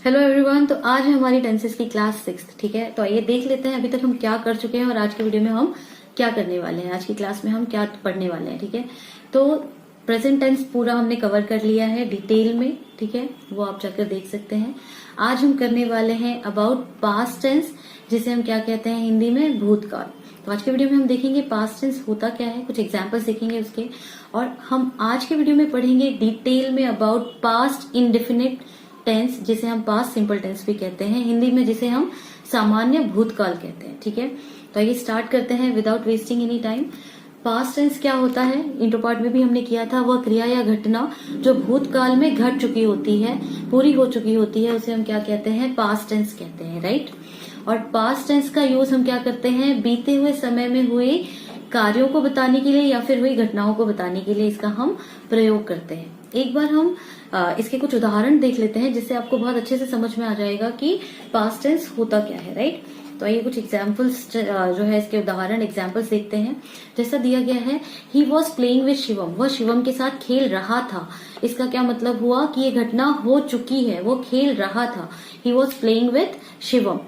Hello everyone. तो आज है हमारी टेंसेस की क्लास 6। ठीक है, तो आइए देख लेते हैं अभी तक हम क्या कर चुके हैं और आज के वीडियो में हम क्या करने वाले हैं, आज की क्लास में हम क्या पढ़ने वाले हैं। ठीक है, तो प्रेजेंट टेंस पूरा हमने कवर कर लिया है डिटेल में। ठीक है, वो आप जाकर देख सकते हैं। आज हम करने वाले हैं अबाउट पास्ट टेंस, जिसे हम क्या कहते हैं हिंदी में, भूतकाल। तो आज के वीडियो में हम देखेंगे पास्ट टेंस होता क्या है, कुछ एग्जाम्पल्स देखेंगे उसके, और हम आज के वीडियो में पढ़ेंगे डिटेल में अबाउट पास्ट इंडेफिनिट टेंस, जिसे हम पास्ट सिंपल टेंस भी कहते हैं हिंदी में, जिसे हम सामान्य भूतकाल कहते हैं। ठीक है, तो आइए स्टार्ट करते हैं without wasting any time. Past tense क्या होता है, इंट्रो पार्ट में भी हमने किया था। वह क्रिया या घटना जो भूतकाल में घट चुकी होती है, पूरी हो चुकी होती है, उसे हम क्या कहते हैं, पास्ट टेंस कहते हैं। राइट, और पास्ट टेंस का यूज हम क्या करते हैं, बीते हुए समय में हुए कार्यों को बताने के लिए या फिर हुई घटनाओं को बताने के लिए इसका हम प्रयोग करते हैं। एक बार हम इसके कुछ उदाहरण देख लेते हैं, जिससे आपको बहुत अच्छे से समझ में आ जाएगा कि पास्ट टेंस होता क्या है। राइट, तो आइए कुछ एग्जाम्पल्स जो है इसके उदाहरण एग्जाम्पल्स देखते हैं। जैसा दिया गया है, ही वॉज प्लेइंग विद शिवम, वह शिवम के साथ खेल रहा था। इसका क्या मतलब हुआ कि ये घटना हो चुकी है, वो खेल रहा था। He was playing with Shivam,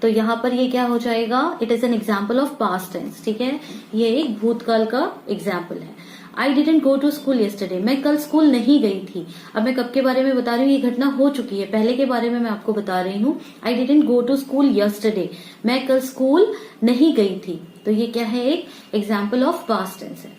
तो यहाँ पर ये क्या हो जाएगा, it is an example of past tense. ठीक है, ये एक भूतकाल का एग्जाम्पल है। I didn't go to school yesterday, मैं कल स्कूल नहीं गई थी। अब मैं कब के बारे में बता रही हूँ, ये घटना हो चुकी है, पहले के बारे में मैं आपको बता रही हूँ। I didn't go to school yesterday, मैं कल स्कूल नहीं गई थी। तो ये क्या है, एक एग्जाम्पल ऑफ पास्ट टेंस है।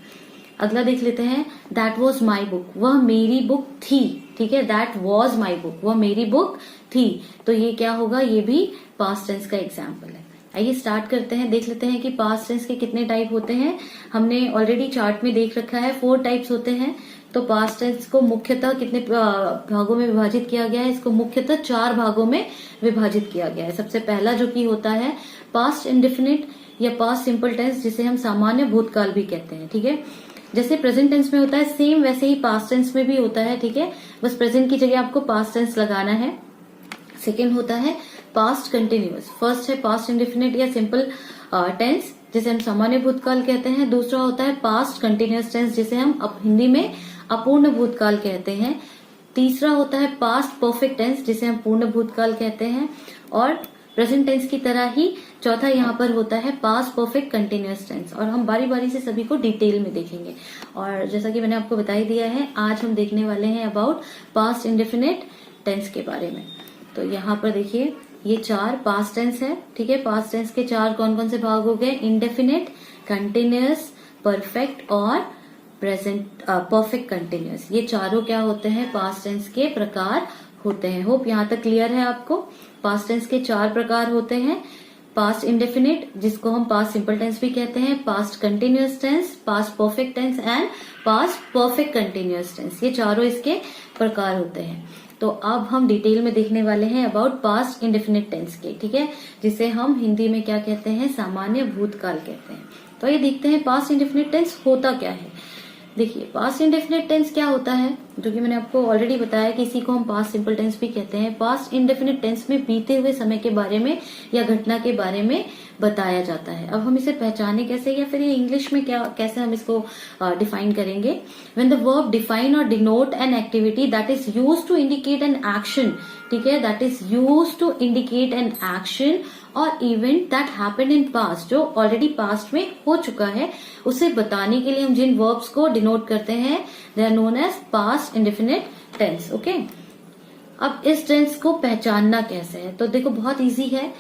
अगला देख लेते हैं, दैट वॉज माई बुक, वह मेरी बुक थी। ठीक है, दैट वॉज माई बुक, वह मेरी बुक थी। तो ये क्या होगा, ये भी पास्ट टेंस का एग्जाम्पल है। आइए स्टार्ट करते हैं, देख लेते हैं कि पास्ट टेंस के कितने टाइप होते हैं। हमने ऑलरेडी चार्ट में देख रखा है, 4 टाइप्स होते हैं। तो पास्ट टेंस को मुख्यतः कितने भागों में विभाजित किया गया है, इसको मुख्यतः 4 भागों में विभाजित किया गया है। सबसे पहला जो कि होता है पास्ट इंडेफिनिट या पास्ट सिंपल टेंस, जिसे हम सामान्य भूतकाल भी कहते हैं। ठीक है, जैसे प्रेजेंट टेंस में होता है, सेम वैसे ही पास्ट टेंस में भी होता है। ठीक है, बस प्रेजेंट की जगह आपको पास्ट टेंस लगाना है। सेकेंड होता है पास्ट कंटिन्यूअस। फर्स्ट है पास्ट इंडेफिनिट या सिंपल टेंस, जिसे हम सामान्य भूतकाल कहते हैं। दूसरा होता है पास्ट कंटिन्यूअस टेंस, जिसे हम हिंदी में अपूर्ण भूतकाल कहते हैं। तीसरा होता है पास्ट परफेक्ट टेंस, जिसे हम पूर्ण भूतकाल कहते हैं। और प्रेजेंट टेंस की तरह ही चौथा यहाँ पर होता है पास्ट परफेक्ट कंटिन्यूअस टेंस, और हम बारी बारी से सभी को डिटेल में देखेंगे। और जैसा कि मैंने आपको बता ही दिया है, आज हम देखने वाले हैं अबाउट पास्ट इंडेफिनिट टेंस के बारे में। तो यहाँ पर देखिए, ये 4 पास्ट टेंस है। ठीक है, पास्ट टेंस के 4 कौन कौन से भाग हो गए, इंडेफिनिट, कंटिन्यूअस, परफेक्ट और प्रेजेंट परफेक्ट कंटिन्यूअस। ये चारों क्या होते हैं, पास्ट टेंस के प्रकार होते हैं। होप यहाँ तक क्लियर है आपको। पास्ट टेंस के 4 प्रकार होते हैं, पास्ट इंडेफिनिट, जिसको हम पास्ट सिंपल टेंस भी कहते हैं, past continuous tense, past perfect tense and past perfect continuous tense. ये चारों इसके प्रकार होते हैं। तो अब हम डिटेल में देखने वाले हैं अबाउट पास्ट इंडेफिनिट टेंस के। ठीक है, जिसे हम हिंदी में क्या कहते हैं, सामान्य भूतकाल कहते हैं। तो ये देखते हैं पास्ट इंडेफिनिट टेंस होता क्या है। देखिए, पास्ट इंडेफिनिट टेंस क्या होता है, जो कि मैंने आपको ऑलरेडी बताया कि इसी को हम पास्ट सिंपल टेंस भी कहते हैं। पास्ट इंडेफिनिट टेंस में बीते हुए समय के बारे में या घटना के बारे में बताया जाता है। अब हम इसे पहचाने कैसे, या फिर ये इंग्लिश में क्या कैसे हम इसको डिफाइन करेंगे। व्हेन द वर्ब डिफाइन और denote an activity that is used to indicate an action. ठीक है, that is used to indicate an action और event that happened in past, जो ऑलरेडी पास्ट में हो चुका है, उसे बताने के लिए हम जिन वर्ब्स को डिनोट करते हैं, they are known as past indefinite tense. Okay, अब इस टेंस को पहचानना कैसे है, तो देखो बहुत इजी है।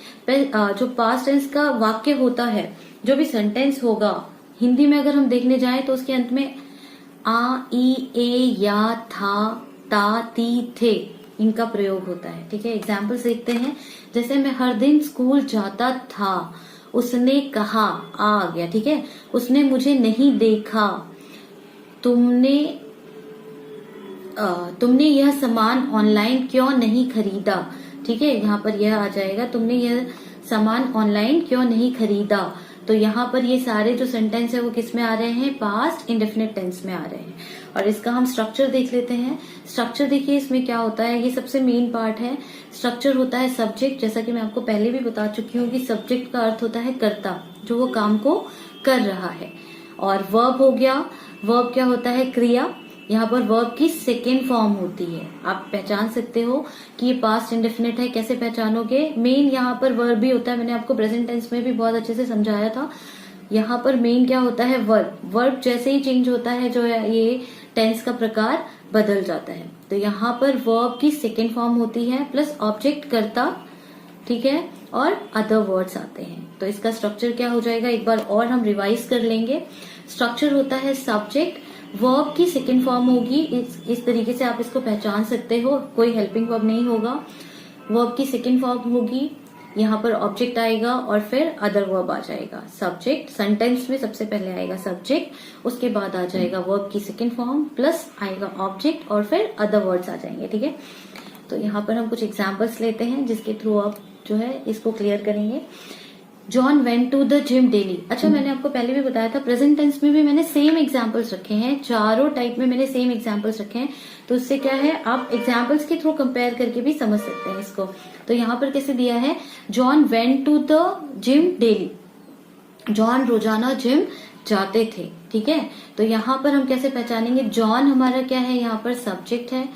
जो पास्ट टेंस का वाक्य होता है, जो भी सेंटेंस होगा, हिंदी में अगर हम देखने जाएं तो उसके अंत में आ, ई, ए, या, था, ता, ती, थे, इनका प्रयोग होता है। ठीक है, एग्जाम्पल्स देखते हैं। जैसे मैं हर दिन स्कूल जाता था, उसने कहा, आ गया। ठीक है, उसने मुझे नहीं देखा, तुमने यह सामान ऑनलाइन क्यों नहीं खरीदा। ठीक है, यहाँ पर यह आ जाएगा, तुमने यह सामान ऑनलाइन क्यों नहीं खरीदा। तो यहाँ पर ये सारे जो सेंटेंस है वो किस में आ रहे हैं, पास्ट इंडेफिनिट टेंस में आ रहे हैं। और इसका हम स्ट्रक्चर देख लेते हैं। स्ट्रक्चर देखिए, इसमें क्या होता है, ये सबसे मेन पार्ट है। स्ट्रक्चर होता है सब्जेक्ट, जैसा कि मैं आपको पहले भी बता चुकी हूँ कि सब्जेक्ट का अर्थ होता है कर्ता, जो वो काम को कर रहा है। और वर्ब हो गया, वर्ब क्या होता है, क्रिया। यहाँ पर वर्ब की सेकेंड फॉर्म होती है। आप पहचान सकते हो कि ये पास्ट इंडेफिनिट है। कैसे पहचानोगे? मेन यहाँ पर वर्ब भी होता है। मैंने आपको प्रेजेंट टेंस में भी बहुत अच्छे से समझाया था। यहाँ पर मेन क्या होता है? वर्ब। वर्ब जैसे ही चेंज होता है जो है ये टेंस का प्रकार बदल जाता है। तो यहाँ पर वर्ब की सेकेंड फॉर्म होती है प्लस ऑब्जेक्ट कर्ता, ठीक है, और अदर वर्ड्स आते हैं। तो इसका स्ट्रक्चर क्या हो जाएगा एक बार और हम रिवाइज कर लेंगे। स्ट्रक्चर होता है सब्जेक्ट, वर्ब की सेकेंड फॉर्म होगी। इस तरीके से आप इसको पहचान सकते हो, कोई हेल्पिंग वर्ब नहीं होगा। वर्ब की सेकेंड फॉर्म होगी, यहाँ पर ऑब्जेक्ट आएगा और फिर अदर वर्ब आ जाएगा। सब्जेक्ट सेंटेंस में सबसे पहले आएगा सब्जेक्ट, उसके बाद आ जाएगा वर्ब की सेकेंड फॉर्म प्लस आएगा ऑब्जेक्ट और फिर अदर वर्ड्स आ जाएंगे, ठीक है। तो यहाँ पर हम कुछ एग्जाम्पल्स लेते हैं जिसके थ्रू आप जो है इसको क्लियर करेंगे। John went to the gym daily. अच्छा, मैंने आपको पहले भी बताया था प्रेजेंट टेंस में भी मैंने सेम एग्जाम्पल्स रखे हैं, चारों टाइप में मैंने सेम एग्जाम्पल्स रखे हैं। तो उससे क्या है, आप एग्जाम्पल्स के थ्रू कंपेयर करके भी समझ सकते हैं इसको। तो यहाँ पर कैसे दिया है, John went to the gym daily. John रोजाना जिम जाते थे, ठीक है। तो यहाँ पर हम कैसे पहचानेंगे? जॉन हमारा क्या है, यहाँ पर सब्जेक्ट है।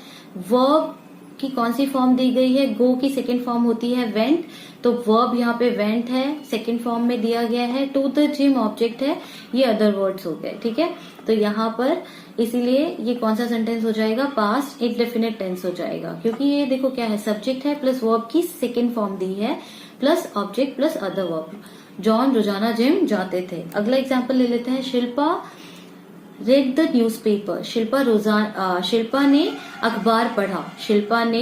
वर्ब की कौन सी फॉर्म दी गई है? गो की सेकेंड फॉर्म होती है वेंट। तो वर्ब यहाँ पे वेंट है, सेकेंड फॉर्म में दिया गया है। टू द जिम ऑब्जेक्ट है, ये अदर वर्ड्स हो गए, ठीक है। तो यहाँ पर इसीलिए ये कौन सा सेंटेंस हो जाएगा? पास्ट इंडेफिनिट टेंस हो जाएगा, क्योंकि ये देखो क्या है, सब्जेक्ट है प्लस वर्ब की सेकेंड फॉर्म दी है plus object plus other verb. John रोजाना जिम जाते थे। अगला एग्जाम्पल ले लेते हैं। Shilpa read the newspaper. Shilpa ने अखबार पढ़ा। शिल्पा ने,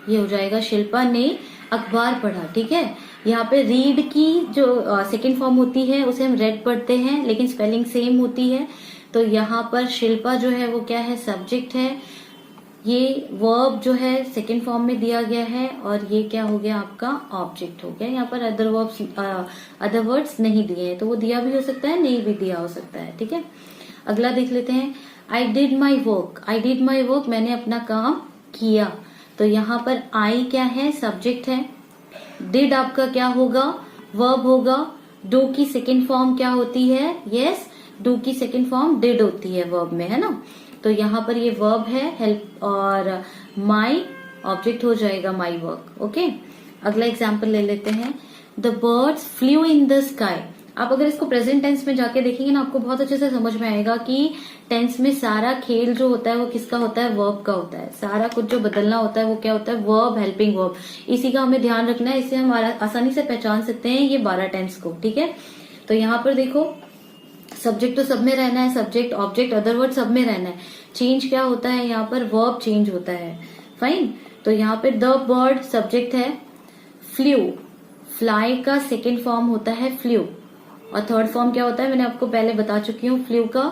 ये हो जाएगा शिल्पा ने अखबार पढ़ा, ठीक है। यहाँ पे रीड की जो सेकेंड फॉर्म होती है उसे हम रेड पढ़ते हैं, लेकिन स्पेलिंग सेम होती है। तो यहाँ पर शिल्पा जो है वो क्या है, सब्जेक्ट है। ये वर्ब जो है सेकेंड फॉर्म में दिया गया है और ये क्या हो गया आपका, ऑब्जेक्ट हो गया। यहाँ पर अदर वर्ड्स नहीं दिए हैं, तो वो दिया भी हो सकता है, नहीं भी दिया हो सकता है, ठीक है। अगला देख लेते हैं। I did my work. I did my work, मैंने अपना काम किया। तो यहाँ पर आई क्या है, सब्जेक्ट है। डिड आपका क्या होगा, वर्ब होगा। डू की सेकेंड फॉर्म क्या होती है, यस, डू की सेकेंड फॉर्म डिड होती है वर्ब में, है ना। तो यहाँ पर ये वर्ब है हेल्प, और माई ऑब्जेक्ट हो जाएगा माई वर्क, ओके। अगला एग्जाम्पल ले लेते हैं। The birds flu in the sky. आप अगर इसको प्रेजेंट टेंस में जाके देखेंगे ना, आपको बहुत अच्छे से समझ में आएगा कि टेंस में सारा खेल जो होता है वो किसका होता है, वर्ब का होता है। सारा कुछ जो बदलना होता है वो क्या होता है, वर्ब, हेल्पिंग वर्ब। इसी का हमें ध्यान रखना है, इससे हम आसानी से पहचान सकते हैं ये 12 टेंस को, ठीक है। तो यहाँ पर देखो, सब्जेक्ट तो सब में रहना है, सब्जेक्ट ऑब्जेक्ट अदर वर्ड सब में रहना है। चेंज क्या होता है, यहाँ पर वर्ब चेंज होता है, फाइन। तो यहाँ पे द बर्ड सब्जेक्ट है। फ्लू, फ्लाई का सेकेंड फॉर्म होता है फ्लू, और थर्ड फॉर्म क्या होता है, मैंने आपको पहले बता चुकी हूँ। फ्लू का,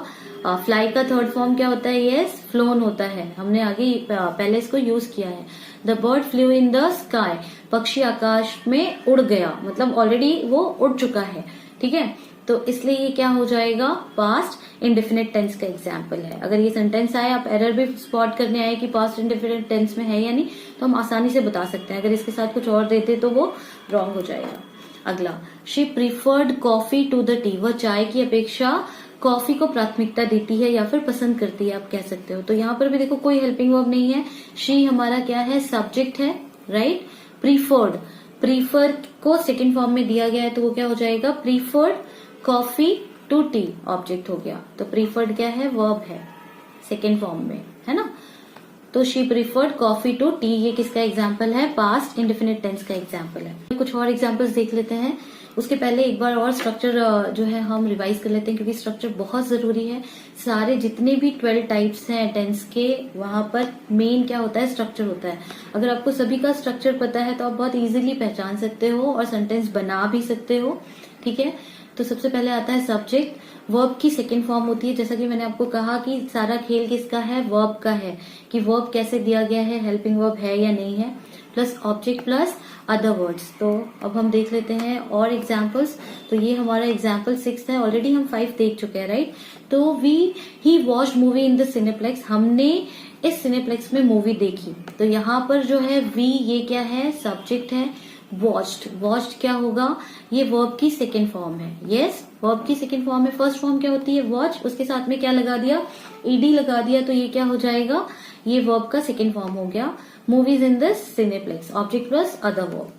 फ्लाई का थर्ड फॉर्म क्या होता है, यस, फ्लोन होता है। हमने आगे पहले इसको यूज किया है। The bird flu in the sky, पक्षी आकाश में उड़ गया, मतलब ऑलरेडी वो उड़ चुका है, ठीक है। तो इसलिए ये क्या हो जाएगा, पास्ट इंडेफिनिट टेंस का एग्जाम्पल है। अगर ये सेंटेंस आए, आप एरर भी स्पॉट करने आए कि पास्ट इंडेफिनिट टेंस में है या नहीं, तो हम आसानी से बता सकते हैं। अगर इसके साथ कुछ और देते तो वो रॉन्ग हो जाएगा। अगला, she preferred coffee to the tea. वह चाय की अपेक्षा कॉफी को प्राथमिकता देती है या फिर पसंद करती है, आप कह सकते हो। तो यहाँ पर भी देखो कोई हेल्पिंग वर्ब नहीं है। शी हमारा क्या है, सब्जेक्ट है, राइट। प्रीफर्ड, प्रीफर को सेकेंड फॉर्म में दिया गया है, तो वो क्या हो जाएगा, preferred coffee to tea, object हो गया। तो प्रीफर्ड क्या है, वर्ब है सेकेंड फॉर्म में, है ना। तो she preferred coffee to tea, ये किसका एग्जाम्पल है, पास्ट इंडेफिनिट टेंस का एग्जाम्पल है। कुछ और एग्जाम्पल्स देख लेते हैं। उसके पहले एक बार और स्ट्रक्चर जो है हम रिवाइज कर लेते हैं, क्योंकि स्ट्रक्चर बहुत जरूरी है। सारे जितने भी 12 टाइप्स हैं टेंस के, वहां पर मेन क्या होता है, स्ट्रक्चर होता है। अगर आपको सभी का स्ट्रक्चर पता है तो आप बहुत इजीली पहचान सकते हो और सेंटेंस बना भी सकते हो, ठीक है। तो सबसे पहले आता है सब्जेक्ट। वर्ब की सेकेंड फॉर्म होती है, जैसा कि मैंने आपको कहा कि सारा खेल किसका है, वर्ब का है, कि वर्ब कैसे दिया गया है, हेल्पिंग वर्ब है या नहीं है, plus object plus other words. तो अब हम देख लेते हैं और एग्जाम्पल्स। तो ये हमारा एग्जाम्पल 6 है, ऑलरेडी हम 5 देख चुके हैं, राइट। तो he watched movie in the cineplex, हमने इस सिनेप्लेक्स में मूवी देखी। तो यहाँ पर जो है वी, ये क्या है, सब्जेक्ट है। वॉच्ड। वॉच्ड क्या होगा, ये वर्ब की सेकेंड फॉर्म है। यस, वर्ब की सेकेंड फॉर्म है। फर्स्ट फॉर्म क्या होती है, वॉच, उसके साथ में क्या लगा दिया, ईडी लगा दिया, तो ये क्या हो जाएगा, ये वर्ब का सेकेंड फॉर्म हो गया। Movies in the cineplex, object plus other verb.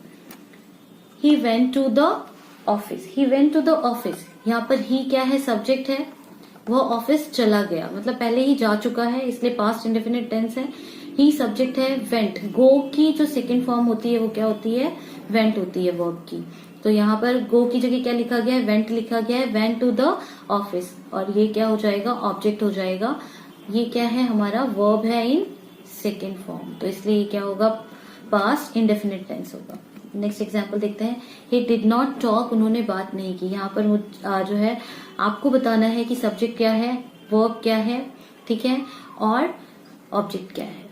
He went to the office, he went to the office, यहाँ पर ही क्या है, सब्जेक्ट है, वह ऑफिस चला गया, मतलब पहले ही जा चुका है, इसलिए पास्ट इंडेफिनिट टेंस है। ही सब्जेक्ट है, वेंट, गो की जो सेकेंड फॉर्म होती है वो क्या होती है, वेंट होती है वर्ब की। तो यहाँ पर गो की जगह क्या लिखा गया है, वेंट लिखा गया है, वेंट टू द ऑफिस, और ये क्या हो जाएगा, ऑब्जेक्ट हो जाएगा। ये क्या है, हमारा वर्ब है इन सेकेंड फॉर्म, तो इसलिए ये क्या होगा, पास्ट इंडेफिनिट टेंस होगा। नेक्स्ट एग्जाम्पल देखते हैं। ही डिड नॉट टॉक, उन्होंने बात नहीं की। यहाँ पर जो है आपको बताना है कि सब्जेक्ट क्या है, वर्ब क्या है, ठीक है, और ऑब्जेक्ट क्या है।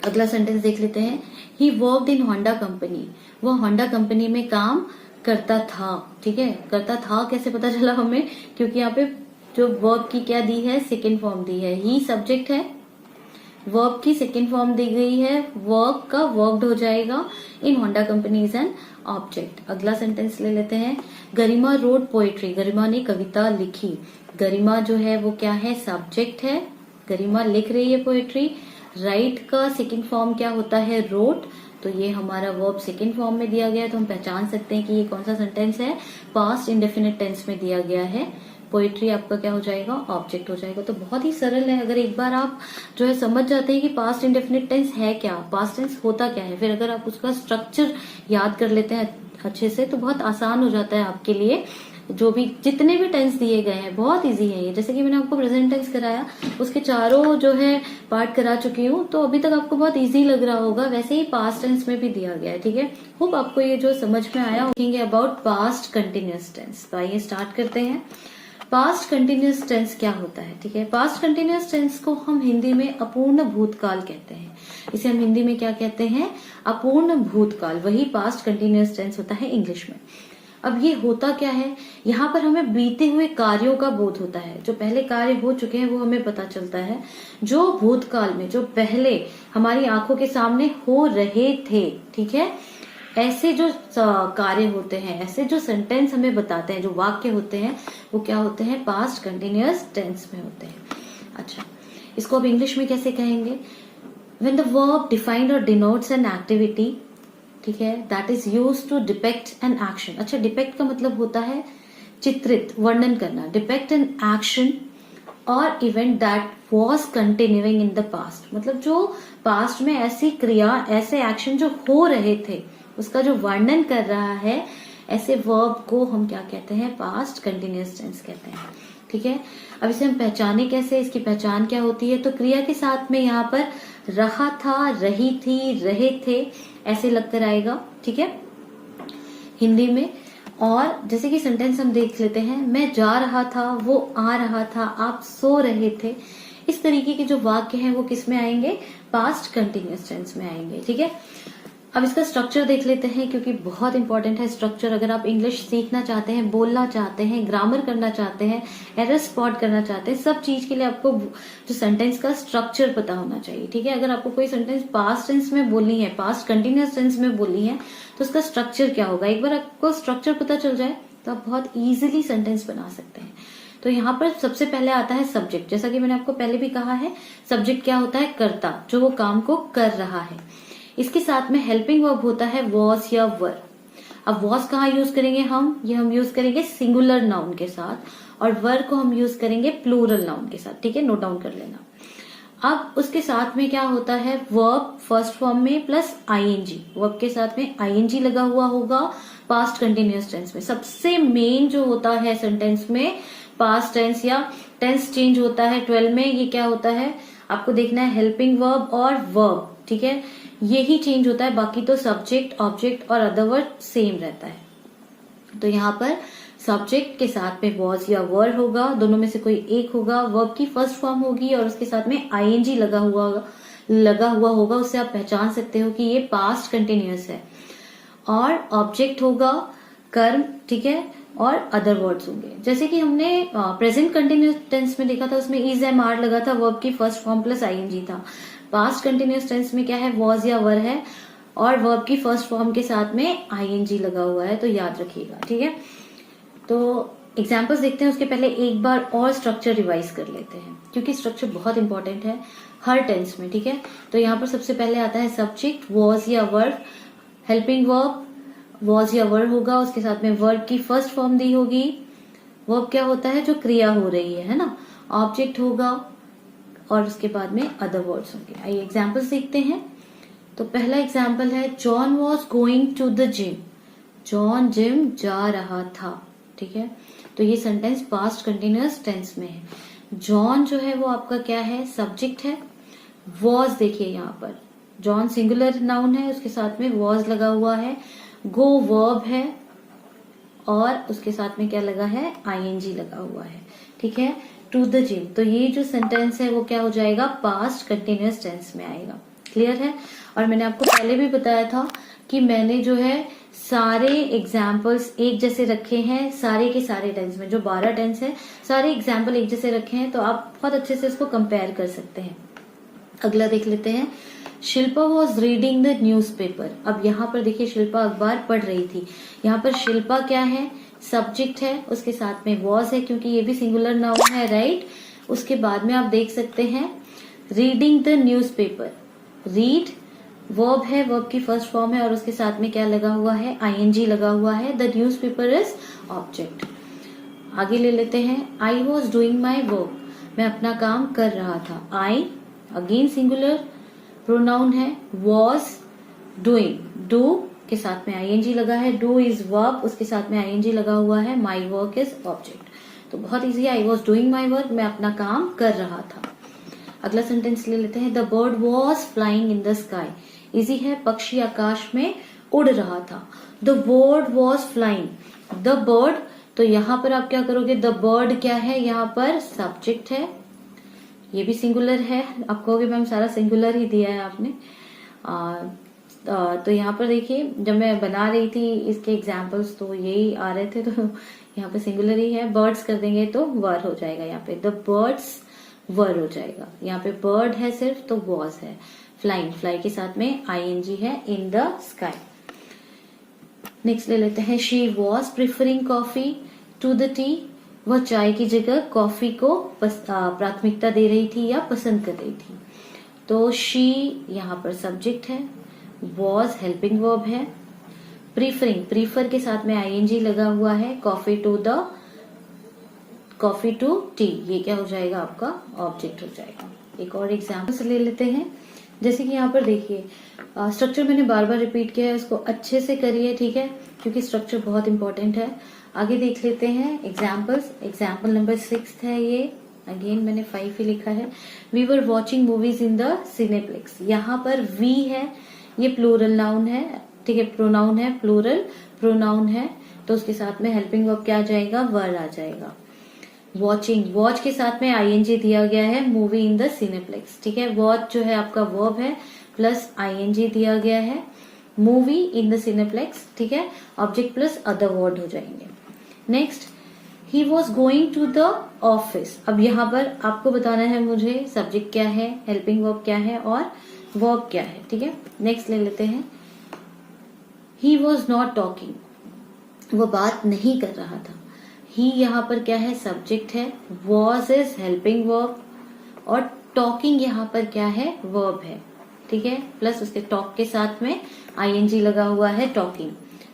अगला सेंटेंस देख लेते हैं। He worked in Honda company, वो होंडा कंपनी में काम करता था, ठीक है। करता था कैसे पता चला हमें, क्योंकि यहाँ पे जो वर्ब की क्या दी है, सेकेंड फॉर्म दी है। ही सब्जेक्ट है, वर्ब की सेकेंड फॉर्म दी गई है, वर्क का वर्कड हो जाएगा, in Honda company is an object. अगला सेंटेंस ले लेते हैं। गरिमा रोड पोएट्री, गरिमा ने कविता लिखी। गरिमा जो है वो क्या है, सब्जेक्ट है, गरिमा लिख रही है पोएट्री। राइट का सेकेंड फॉर्म क्या होता है, रोट, तो ये हमारा वर्ब सेकेंड फॉर्म में दिया गया है, तो हम पहचान सकते हैं कि ये कौन सा सेंटेंस है, पास्ट इंडेफिनिट टेंस में दिया गया है। पोएट्री आपका क्या हो जाएगा, ऑब्जेक्ट हो जाएगा। तो बहुत ही सरल है, अगर एक बार आप जो है समझ जाते हैं कि पास्ट इंडेफिनिट टेंस है क्या, पास्ट टेंस होता क्या है, फिर अगर आप उसका स्ट्रक्चर याद कर लेते हैं अच्छे से, तो बहुत आसान हो जाता है आपके लिए। जो भी जितने भी टेंस दिए गए हैं बहुत इजी है ये, जैसे कि मैंने आपको प्रेजेंट टेंस कराया, उसके चारों जो है पार्ट करा चुकी हूँ, तो अभी तक आपको बहुत इजी लग रहा होगा। वैसे ही पास्ट टेंस में भी दिया गया है, ठीक है। होप आपको ये जो समझ में आया। देखेंगे अबाउट पास्ट कंटिन्यूअस टेंस, तो आइए स्टार्ट करते हैं। पास्ट कंटिन्यूअस टेंस क्या होता है, ठीक है। पास्ट कंटिन्यूअस टेंस को हम हिंदी में अपूर्ण भूतकाल कहते हैं। इसे हम हिंदी में क्या कहते हैं, अपूर्ण भूतकाल, वही पास्ट कंटिन्यूअस टेंस होता है इंग्लिश में। अब ये होता क्या है, यहाँ पर हमें बीते हुए कार्यों का बोध होता है, जो पहले कार्य हो चुके हैं वो हमें पता चलता है, जो भूतकाल में, जो पहले हमारी आंखों के सामने हो रहे थे, ठीक है। ऐसे जो कार्य होते हैं, ऐसे जो सेंटेंस हमें बताते हैं, जो वाक्य होते हैं, वो क्या होते हैं, पास्ट कंटिन्यूअस टेंस में होते हैं। अच्छा, इसको अब इंग्लिश में कैसे कहेंगे, व्हेन द वर्ब डिफाइंड और डिनोट्स एन एक्टिविटी, ठीक है, that is used to depict an action. अच्छा, डिपेक्ट का मतलब होता है चित्रित, वर्णन करना। डिपेक्ट एन एक्शन और event that was continuing in the past, मतलब जो पास्ट में ऐसी क्रिया, ऐसे एक्शन जो हो रहे थे, उसका जो वर्णन कर रहा है, ऐसे वर्ब को हम क्या कहते हैं, पास्ट कंटिन्यूअस टेंस कहते हैं, ठीक है। अब इसे हम पहचाने कैसे, इसकी पहचान क्या होती है, तो क्रिया के साथ में यहाँ पर रहा था, रही थी, रहे थे, ऐसे लगकर आएगा, ठीक है, हिंदी में। और जैसे कि सेंटेंस हम देख लेते हैं, मैं जा रहा था, वो आ रहा था, आप सो रहे थे, इस तरीके के जो वाक्य हैं वो किस में आएंगे, पास्ट कंटिन्यूअस टेंस में आएंगे, ठीक है। अब इसका स्ट्रक्चर देख लेते हैं, क्योंकि बहुत इंपॉर्टेंट है स्ट्रक्चर। अगर आप इंग्लिश सीखना चाहते हैं, बोलना चाहते हैं, ग्रामर करना चाहते हैं, एरर स्पॉट करना चाहते हैं, सब चीज के लिए आपको जो सेंटेंस का स्ट्रक्चर पता होना चाहिए, ठीक है। अगर आपको कोई सेंटेंस पास्ट टेंस में बोलनी है, पास्ट कंटिन्यूअस टेंस में बोलनी है, तो उसका स्ट्रक्चर क्या होगा, एक बार आपको स्ट्रक्चर पता चल जाए तो आप बहुत इजिली सेंटेंस बना सकते हैं। तो यहाँ पर सबसे पहले आता है सब्जेक्ट। जैसा कि मैंने आपको पहले भी कहा है, सब्जेक्ट क्या होता है, कर्ता, जो वो काम को कर रहा है। इसके साथ में हेल्पिंग वर्ब होता है वॉज या वर। अब वॉज कहाँ यूज करेंगे हम, ये हम यूज करेंगे सिंगुलर नाउन के साथ, और वर को हम यूज करेंगे प्लूरल नाउन के साथ, ठीक है, नोट डाउन कर लेना। अब उसके साथ में क्या होता है, वर्ब फर्स्ट फॉर्म में प्लस आईएनजी, वर्ब के साथ में आईएनजी लगा हुआ होगा पास्ट कंटिन्यूअस टेंस में। सबसे मेन जो होता है सेंटेंस में पास्ट टेंस या टेंस चेंज होता है 12 में, ये क्या होता है आपको देखना है, हेल्पिंग वर्ब और वर्ब, ठीक है, यही चेंज होता है, बाकी तो सब्जेक्ट, ऑब्जेक्ट और अदर वर्ड सेम रहता है। तो यहाँ पर सब्जेक्ट के साथ में वॉज या वर होगा, दोनों में से कोई एक होगा, वर्ब की फर्स्ट फॉर्म होगी और उसके साथ में आईएनजी लगा हुआ होगा, उससे आप पहचान सकते हो कि ये पास्ट कंटिन्यूअस है। और ऑब्जेक्ट होगा कर्म, ठीक है, और अदर वर्ड्स होंगे। जैसे कि हमने प्रेजेंट कंटिन्यूअस टेंस में देखा था, उसमें इज एम आर लगा था, वर्ब की फर्स्ट फॉर्म प्लस आईएनजी था। पास्ट कंटिन्यूअस टेंस में क्या है, वॉज या वर है, और वर्ब की फर्स्ट फॉर्म के साथ में आईएनजी लगा हुआ है, तो याद रखिएगा, ठीक है। तो एग्जाम्पल्स देखते हैं, उसके पहले एक बार और स्ट्रक्चर रिवाइज कर लेते हैं, क्योंकि स्ट्रक्चर बहुत इंपॉर्टेंट है हर टेंस में, ठीक है। तो यहाँ पर सबसे पहले आता है सब्जेक्ट, वॉज या वर्ब, हेल्पिंग वर्ब वॉज या वर्ब होगा, उसके साथ में वर्ब की फर्स्ट फॉर्म दी होगी। वर्ब क्या होता है, जो क्रिया हो रही है ना। ऑब्जेक्ट होगा और उसके बाद में अदर वर्ड्स होंगे। आइए एग्जाम्पल्स देखते हैं। तो पहला एग्जाम्पल है John was going to the gym. John gym जा रहा था, ठीक है। तो ये सेंटेंस पास्ट कंटिन्यूअस टेंस में है। जॉन जो है वो आपका क्या है, सब्जेक्ट है। वॉज देखिए यहाँ पर जॉन सिंगुलर नाउन है, उसके साथ में वॉज लगा हुआ है। गो वर्ब है और उसके साथ में क्या लगा है, आईएनजी लगा हुआ है, ठीक है। टू द जिम, तो ये जो सेंटेंस है वो क्या हो जाएगा, पास्ट कंटिन्यूअस टेंस में आएगा। क्लियर है। और मैंने आपको पहले भी बताया था कि मैंने जो है सारे एग्जाम्पल्स एक जैसे रखे हैं, सारे के सारे टेंस में, जो 12 टेंस है सारे एग्जाम्पल एक जैसे रखे हैं, तो आप बहुत अच्छे से इसको कंपेयर कर सकते हैं। अगला देख लेते हैं, Shilpa was reading the newspaper. अब यहाँ पर देखिए शिल्पा अखबार पढ़ रही थी। यहाँ पर शिल्पा क्या है, सब्जेक्ट है, उसके साथ में वॉज है, क्योंकि ये भी सिंगुलर नाउन है, राइट। उसके बाद में आप देख सकते हैं reading the newspaper, read verb है, वर्ब की फर्स्ट फॉर्म है और उसके साथ में क्या लगा हुआ है, आईएनजी लगा हुआ है। The newspaper is object. आगे ले लेते हैं, I was doing my work, मैं अपना काम कर रहा था। आई अगेन सिंगुलर प्रोनाउन है, वॉज डूइंग, डू के साथ में आईएनजी लगा है, डू इज वर्ब, उसके साथ में आईएनजी लगा हुआ है, माई वर्क इज ऑब्जेक्ट। तो बहुत इजी है, I was doing my work, मैं अपना काम कर रहा था। अगला सेंटेंस ले लेते हैं, the bird was flying in the sky. Easy है, पक्षी आकाश में उड़ रहा था। The bird was flying, the bird, तो यहाँ पर आप क्या करोगे, द बर्ड क्या है, यहाँ पर सब्जेक्ट है, ये भी सिंगुलर है। आप कहोगे मैम सारा सिंगुलर ही दिया है आपने। तो यहाँ पर देखिए जब मैं बना रही थी इसके एग्जाम्पल्स तो यही आ रहे थे, तो यहाँ पे सिंगुलर ही है। बर्ड्स कर देंगे तो वर हो जाएगा, यहाँ पे द बर्ड्स वर हो जाएगा। यहाँ पे बर्ड है सिर्फ तो वॉज है। फ्लाइंग, फ्लाई के साथ में आईएनजी है, इन द स्काई। नेक्स्ट ले लेते हैं, she was preferring coffee to the tea. वह चाय की जगह कॉफी को प्राथमिकता दे रही थी या पसंद कर रही थी। तो शी यहाँ पर सब्जेक्ट है, वॉज हेल्पिंग वर्ब है, प्रीफरिंग, प्रीफर के साथ में आईएनजी लगा हुआ है, कॉफी टू टी, ये क्या हो जाएगा आपका, ऑब्जेक्ट हो जाएगा। एक और एग्जाम्पल से ले लेते हैं, जैसे कि यहाँ पर देखिए स्ट्रक्चर मैंने बार बार रिपीट किया है, उसको अच्छे से करिए, ठीक है, क्योंकि स्ट्रक्चर बहुत इंपॉर्टेंट है। आगे देख लेते हैं एग्जाम्पल्स। एग्जाम्पल नंबर 6 है ये, अगेन मैंने 5 ही लिखा है। We were watching movies in the cineplex. यहाँ पर वी है, ये प्लूरल नाउन है, ठीक है, प्रोनाउन है, प्लूरल प्रोनाउन है, तो उसके साथ में हेल्पिंग वर्ब क्या आ जाएगा, वर आ जाएगा। वॉचिंग, वॉच के साथ में आईएनजी दिया गया है, मूवी इन द सिनेप्लेक्स, ठीक है। वॉच जो है आपका वर्ब है प्लस आईएनजी दिया गया है, मूवी इन द सिनेप्लेक्स, ठीक है, ऑब्जेक्ट प्लस अदर वर्ड हो जाएंगे। Next, he was going to the office. अब यहाँ पर आपको बताना है मुझे सब्जेक्ट क्या है, हेल्पिंग वर्ब क्या है और वर्ब क्या है, ठीक है। नेक्स्ट ले लेते हैं, ही वॉज नॉट टॉकिंग, वो बात नहीं कर रहा था। ही यहाँ पर क्या है, सब्जेक्ट है, वॉज इज हेल्पिंग वर्ब और टॉकिंग यहाँ पर क्या है, वर्ब है, ठीक है, प्लस उसके टॉक के साथ में आईएनजी लगा हुआ है, टॉकिंग।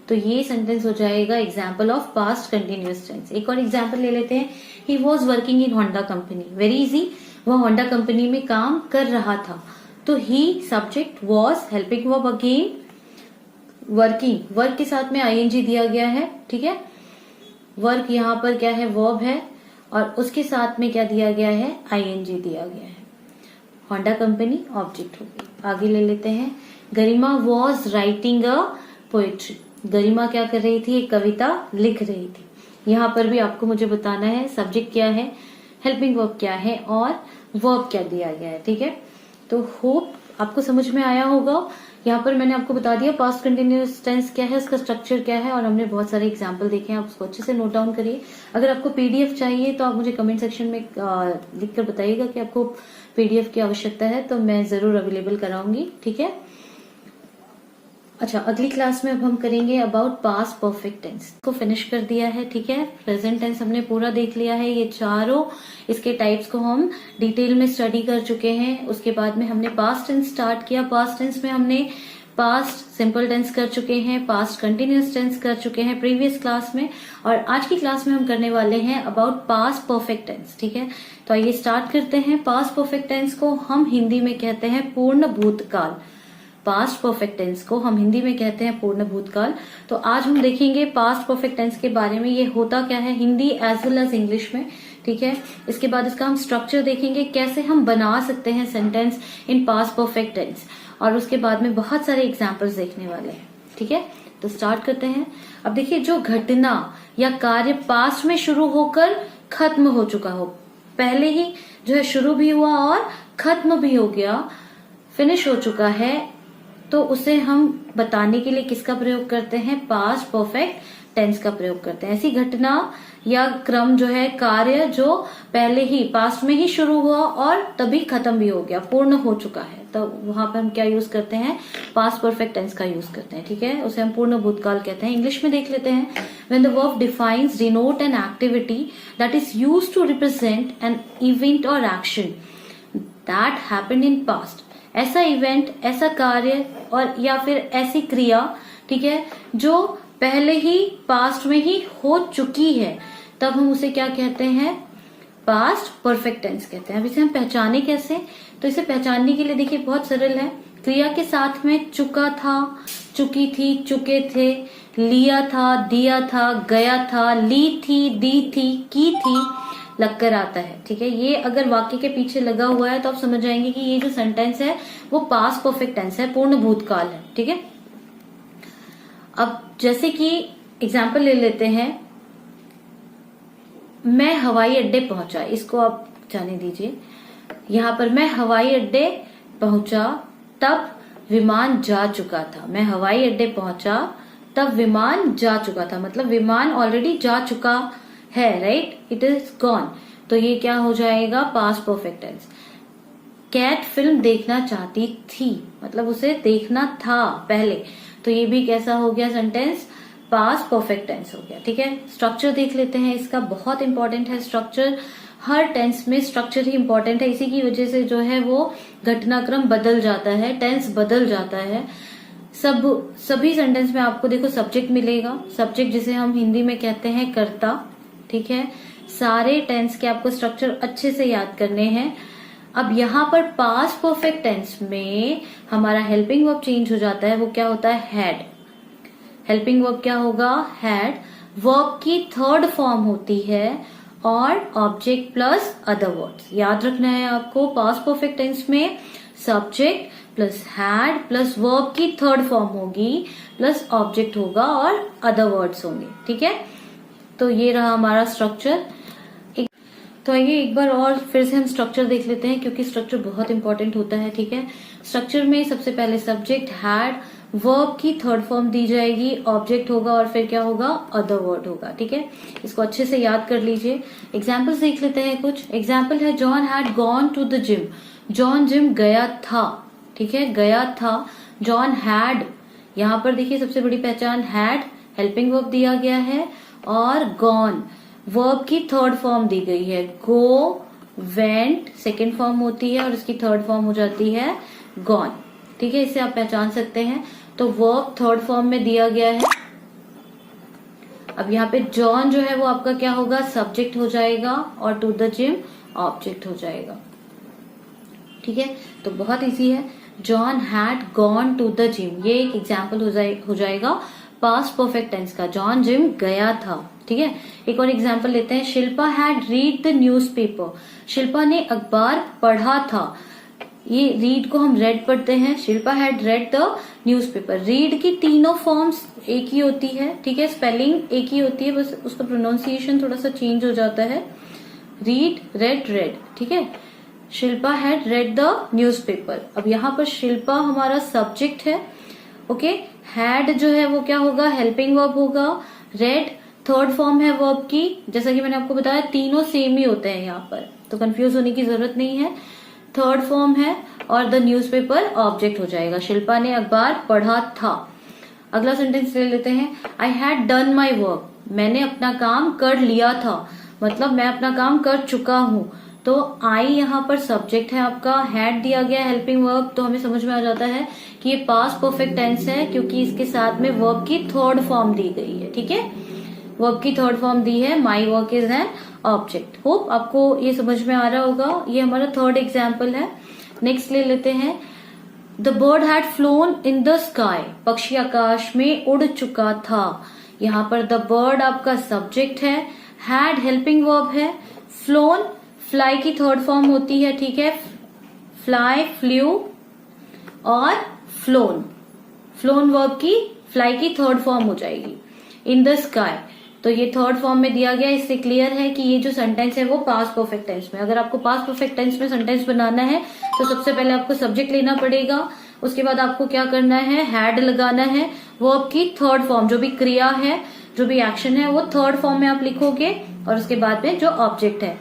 तो ये सेंटेंस हो जाएगा example of past continuous tense. एक और एग्जाम्पल ले लेते हैं, he was working in Honda company. Very easy, वह होंडा कंपनी में काम कर रहा था। तो he subject, was helping verb, again working, work के साथ में आईएनजी दिया गया है, ठीक है। वर्क यहाँ पर क्या है, वर्ब है और उसके साथ में क्या दिया गया है, आईएनजी दिया गया है। होंडा कंपनी ऑब्जेक्ट हो गई। आगे ले लेते हैं, गरिमा वॉज राइटिंग अ पोएट्री। गरिमा क्या कर रही थी, एक कविता लिख रही थी। यहाँ पर भी आपको मुझे बताना है सब्जेक्ट क्या है, हेल्पिंग वर्ब क्या है और वर्ब क्या दिया गया है, ठीक है। तो होप आपको समझ में आया होगा। यहाँ पर मैंने आपको बता दिया पास्ट कंटिन्यूअस टेंस क्या है, उसका स्ट्रक्चर क्या है और हमने बहुत सारे एग्जाम्पल देखे हैं, आप उसको अच्छे से नोट डाउन करिए। अगर आपको पीडीएफ चाहिए तो आप मुझे कमेंट सेक्शन में लिखकर बताइएगा कि आपको पीडीएफ की आवश्यकता है, तो मैं जरूर अवेलेबल कराऊंगी, ठीक है। अच्छा, अगली क्लास में अब हम करेंगे अबाउट पास्ट परफेक्ट टेंस को फिनिश कर दिया है, ठीक है। प्रेजेंट टेंस हमने पूरा देख लिया है, ये चारों इसके टाइप्स को हम डिटेल में स्टडी कर चुके हैं। उसके बाद में हमने पास्ट टेंस स्टार्ट किया। पास्ट टेंस में हमने पास्ट सिंपल टेंस कर चुके हैं, पास्ट कंटिन्यूअस टेंस कर चुके हैं प्रीवियस क्लास में, और आज की क्लास में हम करने वाले हैं अबाउट पास्ट परफेक्ट टेंस, ठीक है। तो आइए स्टार्ट करते हैं। पास्ट परफेक्ट टेंस को हम हिंदी में कहते हैं पूर्ण भूतकाल। पास्ट परफेक्ट टेंस को हम हिंदी में कहते हैं पूर्ण भूतकाल। तो आज हम देखेंगे पास्ट परफेक्ट टेंस के बारे में, ये होता क्या है Hindi as well as English में, ठीक है। इसके बाद इसका हम स्ट्रक्चर देखेंगे, कैसे हम बना सकते हैं sentence in past perfect tense, और उसके बाद में बहुत सारे एग्जाम्पल्स देखने वाले हैं, ठीक है। तो स्टार्ट करते हैं। अब देखिए, जो घटना या कार्य पास्ट में शुरू होकर खत्म हो चुका हो, पहले ही जो है शुरू भी हुआ और खत्म भी हो गया, फिनिश हो चुका है, तो उसे हम बताने के लिए किसका प्रयोग करते हैं? पास्ट परफेक्ट टेंस का प्रयोग करते हैं। ऐसी घटना या क्रम जो है, कार्य जो पहले ही पास्ट में ही शुरू हुआ और तभी खत्म भी हो गया, पूर्ण हो चुका है, तो वहां पर हम क्या यूज करते हैं? पास्ट परफेक्ट टेंस का यूज करते हैं, ठीक है। उसे हम पूर्ण भूतकाल कहते हैं। इंग्लिश में देख लेते हैं। When the verb defines denote an activity that is used to represent an event और action that happened in past. ऐसा इवेंट, ऐसा कार्य और या फिर ऐसी क्रिया, ठीक है, जो पहले ही पास्ट में ही हो चुकी है, तब हम उसे क्या कहते हैं? पास्ट परफेक्ट टेंस कहते हैं। अब इसे हम पहचाने कैसे? तो इसे पहचानने के लिए देखिए बहुत सरल है। क्रिया के साथ में चुका था, चुकी थी, चुके थे, लिया था, दिया था, गया था, ली थी, दी थी, की थी, लगकर आता है, ठीक है। ये अगर वाक्य के पीछे लगा हुआ है तो आप समझ जाएंगे कि ये जो सेंटेंस है वो पास्ट परफेक्ट टेंस है, पूर्ण भूतकाल है, ठीक है। अब जैसे कि एग्जाम्पल ले लेते हैं, मैं हवाई अड्डे पहुंचा, इसको आप जाने दीजिए। यहां पर मैं हवाई अड्डे पहुंचा तब विमान जा चुका था। मैं हवाई अड्डे पहुंचा तब विमान जा चुका था, मतलब विमान ऑलरेडी जा चुका है, राइट, इट इज गॉन। तो ये क्या हो जाएगा? Past perfect tense. कैट फिल्म देखना चाहती थी, मतलब उसे देखना था पहले, तो ये भी कैसा हो गया सेंटेंस? पास्ट परफेक्ट टेंस हो गया, ठीक है। स्ट्रक्चर देख लेते हैं, इसका बहुत इंपॉर्टेंट है स्ट्रक्चर। हर टेंस में स्ट्रक्चर ही इंपॉर्टेंट है, इसी की वजह से जो है वो घटनाक्रम बदल जाता है, टेंस बदल जाता है। सभी सेंटेंस में आपको देखो सब्जेक्ट मिलेगा, सब्जेक्ट जिसे हम हिंदी में कहते हैं कर्ता, ठीक है। सारे टेंस के आपको स्ट्रक्चर अच्छे से याद करने हैं। अब यहाँ पर पास्ट परफेक्ट टेंस में हमारा हेल्पिंग वर्ब चेंज हो जाता है, वो क्या होता है? हैड। हेल्पिंग वर्ब क्या होगा? हैड। वर्ब की थर्ड फॉर्म होती है और ऑब्जेक्ट प्लस अदर वर्ड्स। याद रखना है आपको, पास्ट परफेक्ट टेंस में subject plus had plus verb की थर्ड फॉर्म होगी, प्लस ऑब्जेक्ट होगा और अदर वर्ड्स होंगे, ठीक है। तो ये रहा हमारा स्ट्रक्चर। तो आइए एक बार और फिर से हम स्ट्रक्चर देख लेते हैं, क्योंकि स्ट्रक्चर बहुत इंपॉर्टेंट होता है, ठीक है। स्ट्रक्चर में सबसे पहले सब्जेक्ट, हैड, वर्ब की थर्ड फॉर्म दी जाएगी, ऑब्जेक्ट होगा और फिर क्या होगा? अदर वर्ड होगा, ठीक है। इसको अच्छे से याद कर लीजिए। एग्जाम्पल्स देख लेते हैं कुछ। एग्जाम्पल है, John had gone to the gym. John gym गया था, ठीक है, गया था। जॉन हैड, यहाँ पर देखिए सबसे बड़ी पहचान, हैड हेल्पिंग वर्ब दिया गया है और गॉन वर्ब की थर्ड फॉर्म दी गई है। गो, वेंट सेकेंड फॉर्म होती है और इसकी थर्ड फॉर्म हो जाती है गॉन, ठीक है। इसे आप पहचान सकते हैं। तो वर्ब थर्ड फॉर्म में दिया गया है। अब यहाँ पे जॉन जो है वो आपका क्या होगा? सब्जेक्ट हो जाएगा और टू द जिम ऑब्जेक्ट हो जाएगा, ठीक है। तो बहुत इजी है, John had gone to the gym, ये एक एग्जाम्पल हो जाएगा पास्ट परफेक्ट टेंस का। जॉन जिम गया था, ठीक है। एक और एग्जाम्पल लेते हैं, Shilpa had read the newspaper. Shilpa ने अखबार पढ़ा था। ये रीड को हम रेड पढ़ते हैं, Shilpa had read the newspaper. Read की तीनों फॉर्म्स एक ही होती है, ठीक है, स्पेलिंग एक ही होती है, बस उसका प्रोनाउंसिएशन थोड़ा सा चेंज हो जाता है। रीड, रेड, रेड, ठीक है। Shilpa had read the newspaper. अब यहाँ पर शिल्पा हमारा सब्जेक्ट है, ओके। हैड जो है वो क्या होगा? हेल्पिंग वर्ब होगा। रेड थर्ड फॉर्म है वर्ब की, जैसा कि मैंने आपको बताया तीनों सेम ही होते हैं यहाँ पर, तो कंफ्यूज होने की जरूरत नहीं है। थर्ड फॉर्म है और द न्यूज़पेपर ऑब्जेक्ट हो जाएगा। शिल्पा ने अखबार पढ़ा था। अगला सेंटेंस ले लेते हैं, I had done my work, मैंने अपना काम कर लिया था, मतलब मैं अपना काम कर चुका हूं। तो आई यहाँ पर सब्जेक्ट है आपका, हैड दिया गया हेल्पिंग वर्ब, तो हमें समझ में आ जाता है कि ये पास्ट परफेक्ट टेंस है, क्योंकि इसके साथ में वर्ब की थर्ड फॉर्म दी गई है। ठीक है, वर्ब की थर्ड फॉर्म दी है, my work is an object. Hope आपको ये समझ में आ रहा होगा। ये हमारा थर्ड एग्जाम्पल है। नेक्स्ट ले लेते हैं, the bird had flown in the sky, पक्षी आकाश में उड़ चुका था। यहाँ पर द बर्ड आपका सब्जेक्ट है, हैड हेल्पिंग वर्ब है, फ्लोन फ्लाई की थर्ड फॉर्म होती है। ठीक है, फ्लाई, फ्लू और फ्लोन, फ्लोन वर्ब की फ्लाई की थर्ड फॉर्म हो जाएगी। इन द स्काई, तो ये थर्ड फॉर्म में दिया गया। इससे क्लियर है कि ये जो सेंटेंस है वो पास्ट परफेक्ट टेंस में। अगर आपको पास्ट परफेक्ट टेंस में सेंटेंस बनाना है तो सबसे पहले आपको सब्जेक्ट लेना पड़ेगा, उसके बाद आपको क्या करना है, हैड लगाना है, वर्ब की थर्ड फॉर्म, जो भी क्रिया है, जो भी एक्शन है, वो थर्ड फॉर्म में आप लिखोगे, और उसके बाद में जो ऑब्जेक्ट है।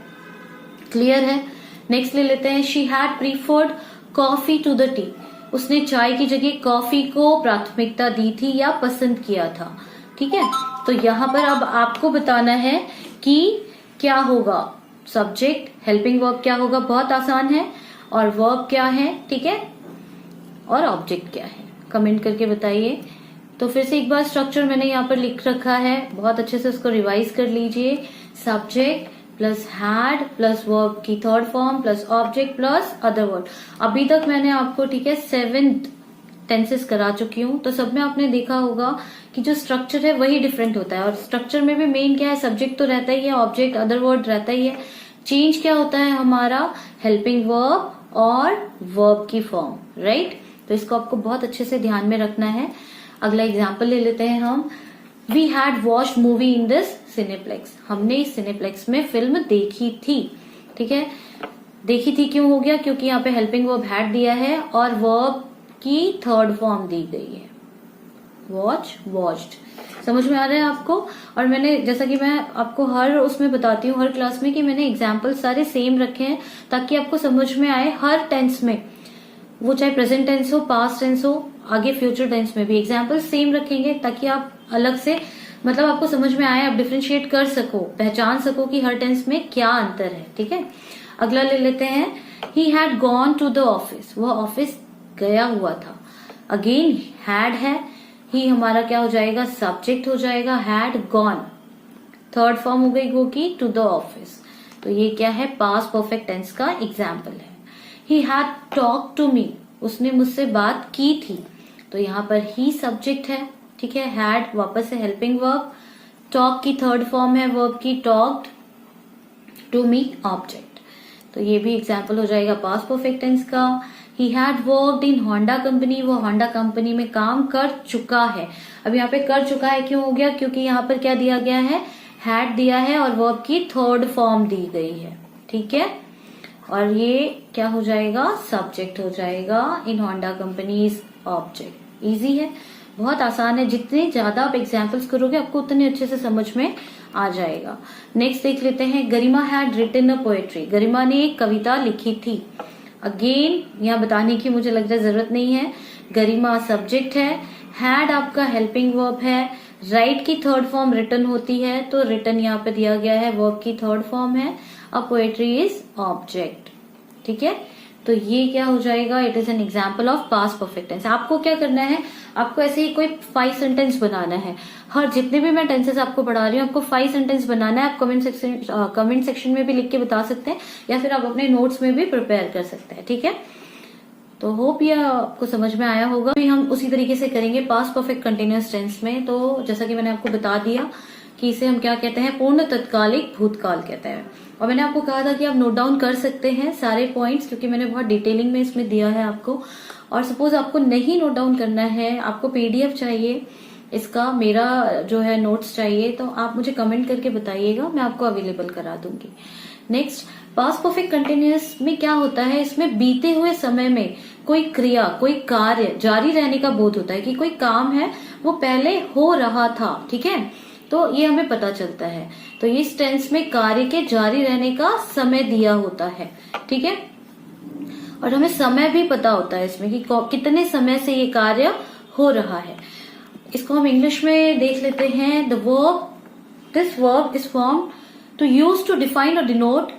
क्लियर है। नेक्स्ट ले लेते हैं, she had preferred coffee to the tea, उसने चाय की जगह कॉफी को प्राथमिकता दी थी या पसंद किया था। ठीक है, तो यहाँ पर अब आपको बताना है कि क्या होगा, सब्जेक्ट, हेल्पिंग वर्ब क्या होगा, बहुत आसान है, और वर्ब क्या है, ठीक है, और ऑब्जेक्ट क्या है, कमेंट करके बताइए। तो फिर से एक बार स्ट्रक्चर मैंने यहाँ पर लिख रखा है, बहुत अच्छे से उसको रिवाइज कर लीजिए। Subject plus had plus verb की third form plus object plus other word. अभी तक मैंने आपको, ठीक है, 7 टेंसेस करा चुकी हूँ, तो सब में आपने देखा होगा कि जो स्ट्रक्चर है वही डिफरेंट होता है, और स्ट्रक्चर में भी मेन क्या है, सब्जेक्ट तो रहता ही है, ऑब्जेक्ट अदर वर्ड रहता ही है। चेंज क्या होता है हमारा, हेल्पिंग वर्ब और वर्ब की फॉर्म, राइट। तो इसको आपको बहुत अच्छे से ध्यान में रखना है। अगला एग्जाम्पल ले लेते हैं हम, we had watched movie in this cineplex, हमने इस सिनेप्लेक्स में फिल्म देखी थी। ठीक है, देखी थी क्यों हो गया, क्योंकि यहाँ पे हेल्पिंग वर्ब हैड दिया है और वर्ब की थर्ड फॉर्म दी गई है, वॉच, वॉच्ड। समझ में आ रहा है आपको। और मैंने, जैसा कि मैं आपको हर उसमें बताती हूँ, हर क्लास में, कि मैंने एग्जाम्पल सारे सेम रखे हैं ताकि आपको समझ में आए हर टेंस में, वो चाहे प्रेजेंट टेंस हो, पास्ट टेंस हो, आगे फ्यूचर टेंस में भी एग्जाम्पल सेम रखेंगे, ताकि आप अलग से, मतलब आपको समझ में आए, आप डिफ्रेंशिएट कर सको, पहचान सको कि हर टेंस में क्या अंतर है। ठीक है, अगला ले लेते हैं, he had gone to the office, वह ऑफिस गया हुआ था। अगेन हैड है, ही हमारा क्या हो जाएगा, सब्जेक्ट हो जाएगा, हैड गॉन थर्ड फॉर्म हो गई गो की, टू द ऑफिस। तो ये क्या है, पास्ट परफेक्ट टेंस का एग्जाम्पल है। He had talk to me, उसने मुझसे बात की थी, तो यहाँ पर ही सब्जेक्ट है। ठीक है, हैड वापस से हेल्पिंग वर्ब, टॉक की थर्ड फॉर्म है वर्ब की, टॉक्ड, टू मी ऑब्जेक्ट। तो ये भी एग्जाम्पल हो जाएगा पास्ट परफेक्ट टेंस का। He had worked in Honda company, वो होंडा कंपनी में काम कर चुका है। अब यहाँ पे कर चुका है क्यों हो गया, क्योंकि यहाँ पर क्या दिया गया है, हैड दिया है और वर्ब की थर्ड फॉर्म दी गई है। ठीक है, और ये क्या हो जाएगा, सब्जेक्ट हो जाएगा, in Honda company is object. Easy है, बहुत आसान है, जितने ज्यादा आप एग्जाम्पल्स करोगे आपको उतने अच्छे से समझ में आ जाएगा। नेक्स्ट देख लेते हैं, गरिमा हैड रिटन अ पोएट्री, गरिमा ने एक कविता लिखी थी। अगेन यहाँ बताने की मुझे लग रहा है जरूरत नहीं है, गरिमा सब्जेक्ट है, हैड आपका हेल्पिंग वर्ब है, राइट की थर्ड फॉर्म रिटन होती है, तो रिटन यहाँ पे दिया गया है, वर्ब की थर्ड फॉर्म है, अ पोएट्री इज ऑब्जेक्ट। ठीक है, तो ये क्या हो जाएगा, it is an example of past perfect tense. आपको क्या करना है, आपको ऐसे ही कोई 5 सेंटेंस बनाना है, हर जितने भी मैं टेंसेस आपको पढ़ा रही हूँ आपको 5 सेंटेंस बनाना है। आप कमेंट सेक्शन में भी लिख के बता सकते हैं, या फिर आप अपने नोट्स में भी प्रिपेयर कर सकते हैं। ठीक है, तो होप ये आपको समझ में आया होगा। अभी हम उसी तरीके से करेंगे पास्ट परफेक्ट कंटिन्यूअस टेंस में। तो जैसा कि मैंने आपको बता दिया कि इसे हम क्या कहते हैं, पूर्ण तत्कालिक भूतकाल कहते हैं। और मैंने आपको कहा था कि आप नोट डाउन कर सकते हैं सारे पॉइंट्स, क्योंकि मैंने बहुत डिटेलिंग में इसमें दिया है आपको। और सपोज आपको नहीं नोट डाउन करना है, आपको पीडीएफ चाहिए इसका, मेरा जो है नोट्स चाहिए, तो आप मुझे कमेंट करके बताइएगा, मैं आपको अवेलेबल करा दूंगी। नेक्स्ट, पास्ट परफेक्ट कंटिन्यूअस में क्या होता है, इसमें बीते हुए समय में कोई क्रिया, कोई कार्य जारी रहने का बोध होता है, कि कोई काम है वो पहले हो रहा था। ठीक है, तो ये हमें पता चलता है। तो इस टेंस में कार्य के जारी रहने का समय दिया होता है। ठीक है, और हमें समय भी पता होता है इसमें कि कितने समय से ये कार्य हो रहा है। इसको हम इंग्लिश में देख लेते हैं। The verb, this verb is form to use to define और denote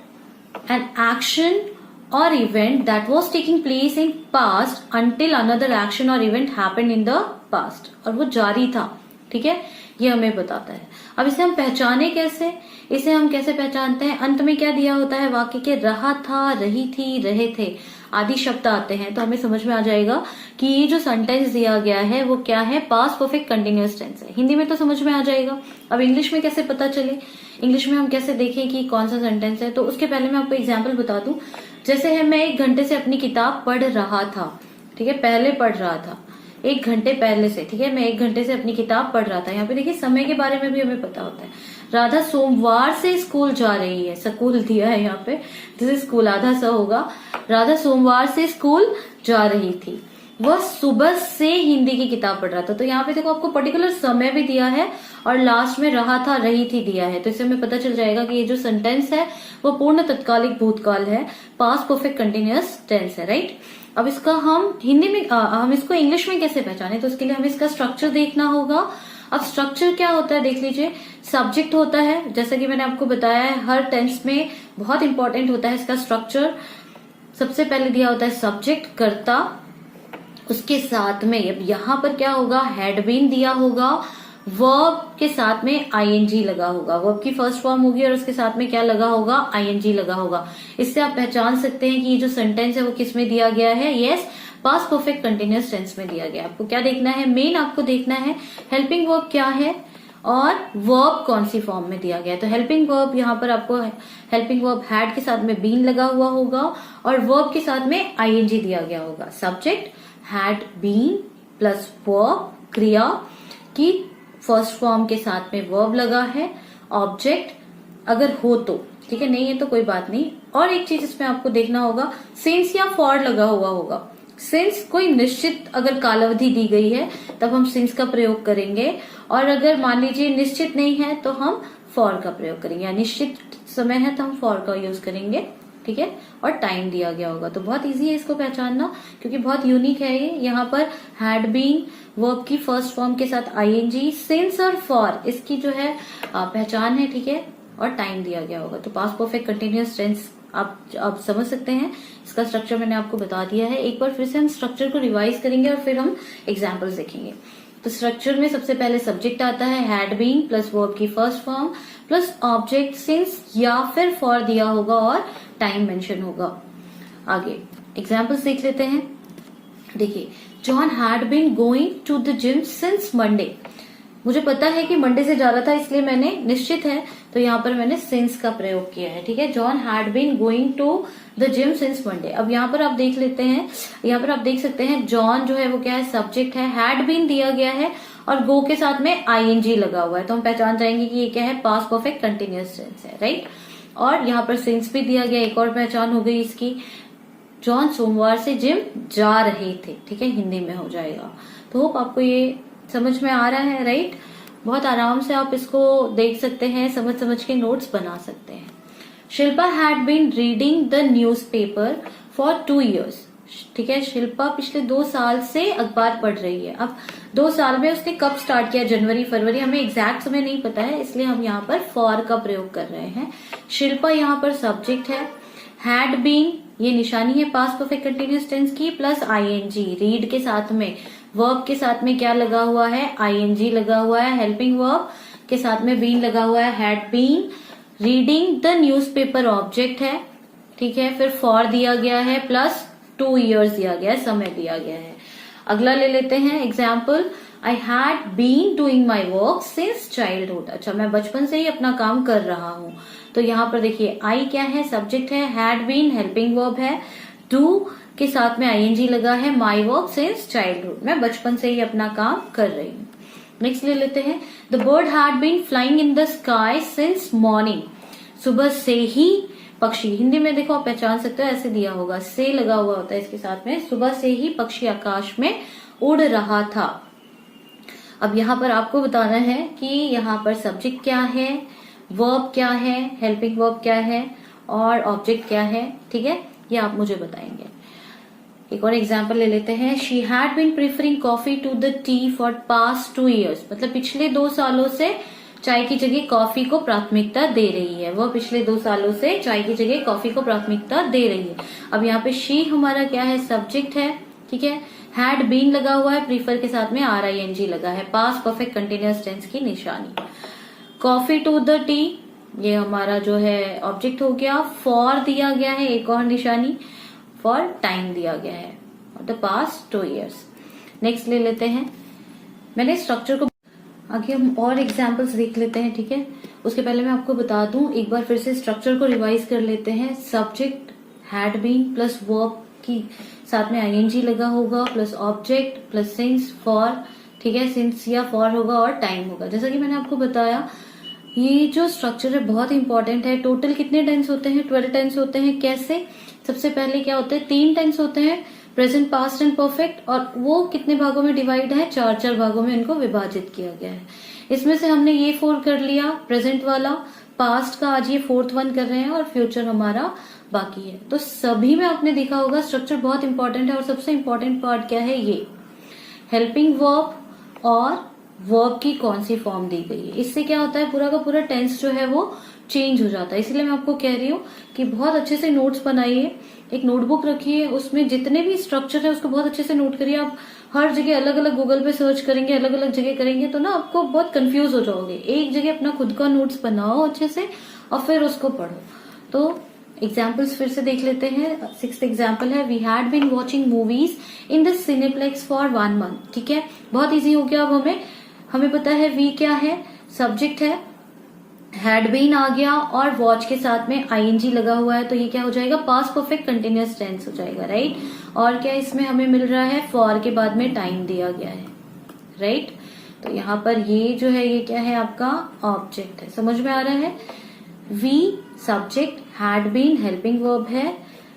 an action or event that was taking place in past until another action or event happened in the past, और वो जारी था, ठीक है, ये हमें बताता है। अब इसे हम पहचाने कैसे, इसे हम कैसे पहचानते हैं, अंत में क्या दिया होता है वाक्य के, रहा था, रही थी, रहे थे आदि शब्द आते हैं तो हमें समझ में आ जाएगा कि ये जो सेंटेंस दिया गया है वो क्या है, पास्ट परफेक्ट कंटिन्यूअस टेंस है। हिंदी में तो समझ में आ जाएगा, अब इंग्लिश में कैसे पता चले, इंग्लिश में हम कैसे देखें कि कौन सा सेंटेंस है, तो उसके पहले मैं आपको एग्जाम्पल बता दूं। जैसे है, मैं 1 घंटे से अपनी किताब पढ़ रहा था, ठीक है, पहले पढ़ रहा था, 1 घंटे पहले से, ठीक है, मैं 1 घंटे से अपनी किताब पढ़ रहा था। यहाँ पे देखिए समय के बारे में भी हमें पता होता है। राधा सोमवार से स्कूल जा रही है, स्कूल दिया है यहाँ पे, जैसे स्कूल आधा सा होगा। राधा सोमवार से स्कूल जा रही थी। वह सुबह से हिंदी की किताब पढ़ रहा था, तो यहाँ पे देखो आपको पर्टिकुलर समय भी दिया है और लास्ट में रहा था, रही थी दिया है, तो इससे हमें पता चल जाएगा कि ये जो सेंटेंस है वो पूर्ण तत्कालिक भूतकाल है, पास्ट परफेक्ट कंटिन्यूअस टेंस है, राइट। अब इसका हम हिंदी में हम इसको इंग्लिश में कैसे पहचाने, तो उसके लिए हमें इसका स्ट्रक्चर देखना होगा। अब स्ट्रक्चर क्या होता है देख लीजिए, सब्जेक्ट होता है, जैसा कि मैंने आपको बताया है हर टेंस में बहुत इंपॉर्टेंट होता है इसका स्ट्रक्चर। सबसे पहले दिया होता है सब्जेक्ट, कर्ता, उसके साथ में यहाँ पर क्या होगा, हैड बीन दिया होगा, वर्ब के साथ में आईएनजी लगा होगा, वर्ब की फर्स्ट फॉर्म होगी और उसके साथ में क्या लगा होगा, आईएनजी लगा होगा। इससे आप पहचान सकते हैं कि ये जो सेंटेंस है वो किस में दिया गया है, yes, past perfect continuous tense में दिया गया। आपको क्या देखना है, मेन आपको देखना है हेल्पिंग वर्ब क्या है और वर्ब कौन सी फॉर्म में दिया गया है। तो हेल्पिंग वर्ब, यहाँ पर आपको हेल्पिंग वर्ब हैड के साथ में बीन लगा हुआ होगा और वर्ब के साथ में आईएनजी दिया गया होगा। Subject had been plus verb, क्रिया की फर्स्ट फॉर्म के साथ में वर्ब लगा है, ऑब्जेक्ट अगर हो तो, ठीक है, नहीं है तो कोई बात नहीं। और एक चीज इसमें आपको देखना होगा, सिंस या फॉर लगा हुआ होगा। सिंस कोई निश्चित अगर कालावधि दी गई है तब हम सिंस का प्रयोग करेंगे, और अगर मान लीजिए निश्चित नहीं है तो हम फॉर का प्रयोग करेंगे, या निश्चित समय है तो हम फॉर का यूज करेंगे, ठीक है, और टाइम दिया गया होगा। तो बहुत इजी है इसको पहचानना क्योंकि बहुत यूनिक है ये। यहाँ पर हैड बीन वर्ब की फर्स्ट फॉर्म के साथ आईएनजी, सिंस और फॉर इसकी जो है पहचान है, ठीक है, और टाइम दिया गया होगा। तो पास्ट परफेक्ट कंटिन्यूअस टेंस आप समझ सकते हैं। इसका स्ट्रक्चर मैंने आपको बता दिया है। एक बार फिर से हम स्ट्रक्चर को रिवाइज करेंगे और फिर हम एग्जाम्पल्स देखेंगे। तो स्ट्रक्चर में सबसे पहले सब्जेक्ट आता है, हैड बीन प्लस वर्ब की first form plus object since या फिर फॉर दिया होगा और टाइम मेंशन होगा। आगे एग्जाम्पल्स देख लेते हैं। देखिए, John had been going to the gym since Monday. मुझे पता है कि मंडे से जा रहा था इसलिए मैंने, निश्चित है तो यहाँ पर मैंने सिंस का प्रयोग किया है, ठीक है। John had been going to the gym since Monday. अब यहाँ पर आप देख लेते हैं, यहाँ पर आप देख सकते हैं जॉन जो है वो क्या है, सब्जेक्ट है, हैड बीन दिया गया है और गो के साथ में आईएनजी लगा हुआ है, तो हम पहचान जाएंगे कि ये क्या है, पास्ट परफेक्ट कंटिन्यूअस टेंस है, राइट। और यहाँ पर सिंस भी दिया गया, एक और पहचान हो गई इसकी। जॉन सोमवार से जिम जा रहे थे, ठीक है, हिंदी में हो जाएगा। तो होप आपको ये समझ में आ रहा है, राइट। बहुत आराम से आप इसको देख सकते हैं, समझ के नोट्स बना सकते हैं। Shilpa had been reading the newspaper for 2 years, ठीक है। शिल्पा पिछले 2 साल से अखबार पढ़ रही है। अब 2 साल में उसने कब स्टार्ट किया, जनवरी फरवरी, हमें एग्जैक्ट समय नहीं पता है इसलिए हम यहाँ पर फॉर का प्रयोग कर रहे हैं। शिल्पा यहाँ पर सब्जेक्ट है, हैड बीन ये निशानी है पास्ट परफेक्ट कंटिन्यूअस टेंस की, प्लस आईएनजी, रीड के साथ में वर्ब के साथ में क्या लगा हुआ है, आईएनजी लगा हुआ है, हेल्पिंग वर्ब के साथ में बीन लगा हुआ है, had been, reading the newspaper object है, ठीक है, फिर फॉर दिया गया है प्लस 2 years दिया गया है, समय दिया गया है। अगला ले लेते हैं example, I had been doing my work since childhood. अच्छा, मैं बचपन से ही अपना काम कर रहा हूं। तो यहाँ पर देखिए, आई क्या है, सब्जेक्ट है, हैड बीन हेल्पिंग वर्ब है, डू के साथ में आईएनजी लगा है, माई वर्क सिंस चाइल्डहुड, मैं बचपन से ही अपना काम कर रही हूँ। नेक्स्ट ले लेते हैं, the bird had been flying in the sky since morning. सुबह से ही पक्षी, हिंदी में देखो आप पहचान सकते हो, ऐसे दिया होगा, से लगा हुआ होता है इसके साथ में, सुबह से ही पक्षी आकाश में उड़ रहा था। अब यहाँ पर आपको बताना है कि यहाँ पर सब्जेक्ट क्या है, वर्ब क्या है, हेल्पिंग वर्ब क्या है और ऑब्जेक्ट क्या है, ठीक है, ये आप मुझे बताएंगे। एक और एग्जाम्पल ले लेते हैं। She had been preferring coffee to the tea for past 2 years। मतलब पिछले 2 सालों से चाय की जगह कॉफी को प्राथमिकता दे रही है। वह पिछले 2 सालों से चाय की जगह कॉफी को प्राथमिकता दे रही है। अब यहाँ पे शी हमारा क्या है, सब्जेक्ट है, ठीक है। हैड बीन लगा हुआ है, प्रीफर के साथ में RING लगा है, पास्ट परफेक्ट कंटिन्यूअस टेंस की निशानी। कॉफी टू द टी ये हमारा जो है ऑब्जेक्ट हो गया। फॉर दिया गया है, एक और निशानी, फॉर टाइम दिया गया है, द पास्ट 2 years। नेक्स्ट ले लेते हैं। मैंने स्ट्रक्चर को आगे हम और एग्जाम्पल्स देख लेते हैं, ठीक है। उसके पहले मैं आपको बता दूं, एक बार फिर से स्ट्रक्चर को रिवाइज कर लेते हैं। Subject had been plus verb की साथ में ING लगा होगा, plus object plus since for, ठीक है। सिंस या फॉर होगा और टाइम होगा। जैसा कि मैंने आपको बताया, ये जो स्ट्रक्चर है बहुत इंपॉर्टेंट है। टोटल कितने टेंस होते हैं, 12 टेंस होते हैं। कैसे? सबसे पहले क्या होते हैं, 3 टेंस होते हैं, प्रेजेंट, पास्ट एंड परफेक्ट। और वो कितने भागों में डिवाइड है, 4 भागों में इनको विभाजित किया गया है। इसमें से हमने ये 4 कर लिया, प्रेजेंट वाला, पास्ट का आज ये 4th वन कर रहे हैं, और फ्यूचर हमारा बाकी है। तो सभी में आपने देखा होगा स्ट्रक्चर बहुत इंपॉर्टेंट है। और सबसे इंपॉर्टेंट पार्ट क्या है, ये हेल्पिंग वर्ब और वर्ब की कौन सी फॉर्म दी गई है। इससे क्या होता है, पूरा का पूरा टेंस जो है वो चेंज हो जाता है। इसलिए मैं आपको कह रही हूँ कि बहुत अच्छे से नोट्स बनाइए, एक नोटबुक रखिए, उसमें जितने भी स्ट्रक्चर है उसको बहुत अच्छे से नोट करिए। आप हर जगह अलग अलग गूगल पे सर्च करेंगे, अलग अलग जगह करेंगे तो ना आपको बहुत कंफ्यूज हो जाओगे। एक जगह अपना खुद का नोट्स बनाओ अच्छे से और फिर उसको पढ़ो। तो एग्जाम्पल्स फिर से देख लेते हैं। 6th एग्जाम्पल है, we had been watching movies in the cineplex for 1 month। ठीक है, बहुत इजी हो गया। अब हमें पता है वी क्या है, सब्जेक्ट है, हैड बीन आ गया और वॉच के साथ में ING लगा हुआ है, तो ये क्या हो जाएगा, पास्ट परफेक्ट कंटिन्यूअस टेंस हो जाएगा, राइट। और क्या इसमें हमें मिल रहा है, फॉर के बाद में टाइम दिया गया है, राइट। तो यहाँ पर ये जो है ये क्या है, आपका ऑब्जेक्ट है। समझ में आ रहा है। We subject, had been helping verb है,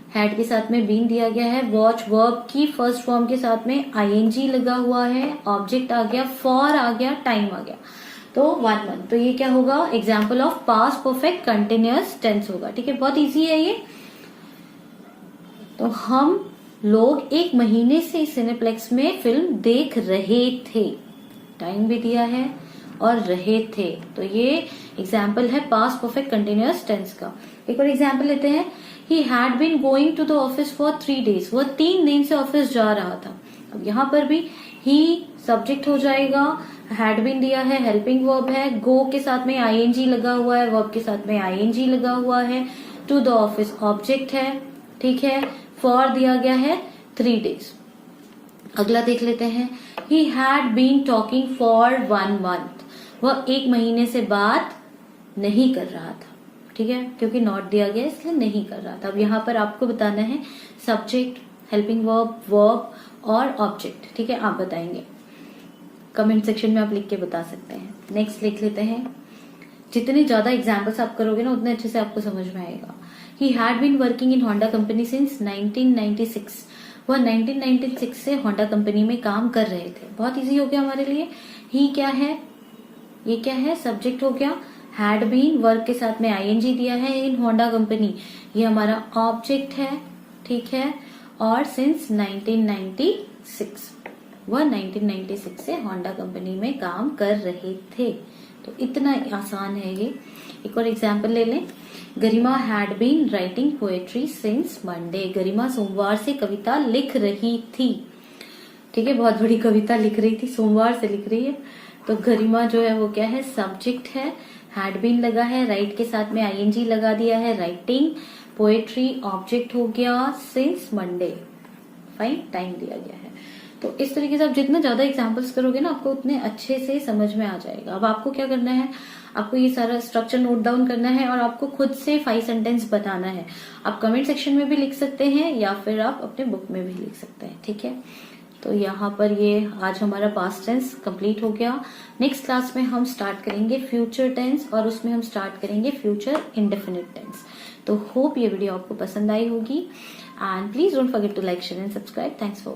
हैड के साथ में बीन दिया गया है, वॉच वर्ब की फर्स्ट फॉर्म के साथ में ING लगा हुआ है, ऑब्जेक्ट आ गया, फॉर आ गया, टाइम आ गया, तो 1 month। तो ये क्या होगा, example of past perfect continuous tense होगा। ठीक है, बहुत इजी है ये। तो हम लोग 1 महीने से सिनेप्लेक्स में फिल्म देख रहे थे, टाइम भी दिया है और रहे थे, तो ये एग्जाम्पल है पास्ट परफेक्ट कंटिन्यूअस टेंस का। एक और एग्जाम्पल लेते हैं। He had been going to the office for 3 days। वह 3 दिन से ऑफिस जा रहा था। अब यहाँ पर भी ही सब्जेक्ट हो जाएगा, हैड बीन दिया है, हेल्पिंग वर्ब है, गो के साथ में ING लगा हुआ है, वर्ब के साथ में ING लगा हुआ है, टू द ऑफिस ऑब्जेक्ट है, ठीक है, फॉर दिया गया है 3 days। अगला देख लेते हैं। He had been talking for 1 month। वह 1 महीने से बात नहीं कर रहा था, ठीक है, क्योंकि नॉट दिया गया इसलिए नहीं कर रहा था। अब यहाँ पर आपको बताना है सब्जेक्ट, हेल्पिंग वर्ब, वर्ब और ऑब्जेक्ट। ठीक है, आप बताएंगे, कमेंट सेक्शन में आप लिख के बता सकते हैं। नेक्स्ट लिख लेते हैं। जितने ज्यादा एग्जाम्पल्स आप करोगे ना उतने अच्छे से आपको समझ में आएगा। He had been working in Honda company since 1996। वह 1996 से होंडा कंपनी में काम कर रहे थे। बहुत इजी हो गया हमारे लिए। ही क्या है, ये क्या है, सब्जेक्ट हो गया, हैड बीन वर्क के साथ में ING दिया है, इन होंडा कंपनी ये हमारा ऑब्जेक्ट है, ठीक है, और सिंस 1996, वह 1996 से होंडा कंपनी में काम कर रहे थे। तो इतना आसान है ये। एक और एग्जाम्पल ले लें। Garima had been writing poetry since Monday. Garima सोमवार से कविता लिख रही थी, ठीक है, बहुत बड़ी कविता लिख रही थी, सोमवार से लिख रही है। तो गरिमा जो है वो क्या है, सब्जेक्ट है, हैड बीन लगा है, राइट के साथ में ING लगा दिया है, राइटिंग, पोएट्री ऑब्जेक्ट हो गया, सिंस मंडे, फाइन, टाइम दिया गया है। तो इस तरीके से आप जितना ज्यादा एग्जाम्पल्स करोगे ना आपको उतने अच्छे से समझ में आ जाएगा। अब आपको क्या करना है, आपको ये सारा स्ट्रक्चर नोट डाउन करना है और आपको खुद से 5 सेंटेंस बताना है। आप कमेंट सेक्शन में भी लिख सकते हैं या फिर आप अपने बुक में भी लिख सकते हैं, ठीक है। तो यहाँ पर ये आज हमारा पास्ट टेंस कंप्लीट हो गया। नेक्स्ट क्लास में हम स्टार्ट करेंगे फ्यूचर टेंस और उसमें हम स्टार्ट करेंगे फ्यूचर इंडेफिनिट टेंस। तो होप ये वीडियो आपको पसंद आई होगी and please don't forget to like, share and subscribe. Thanks for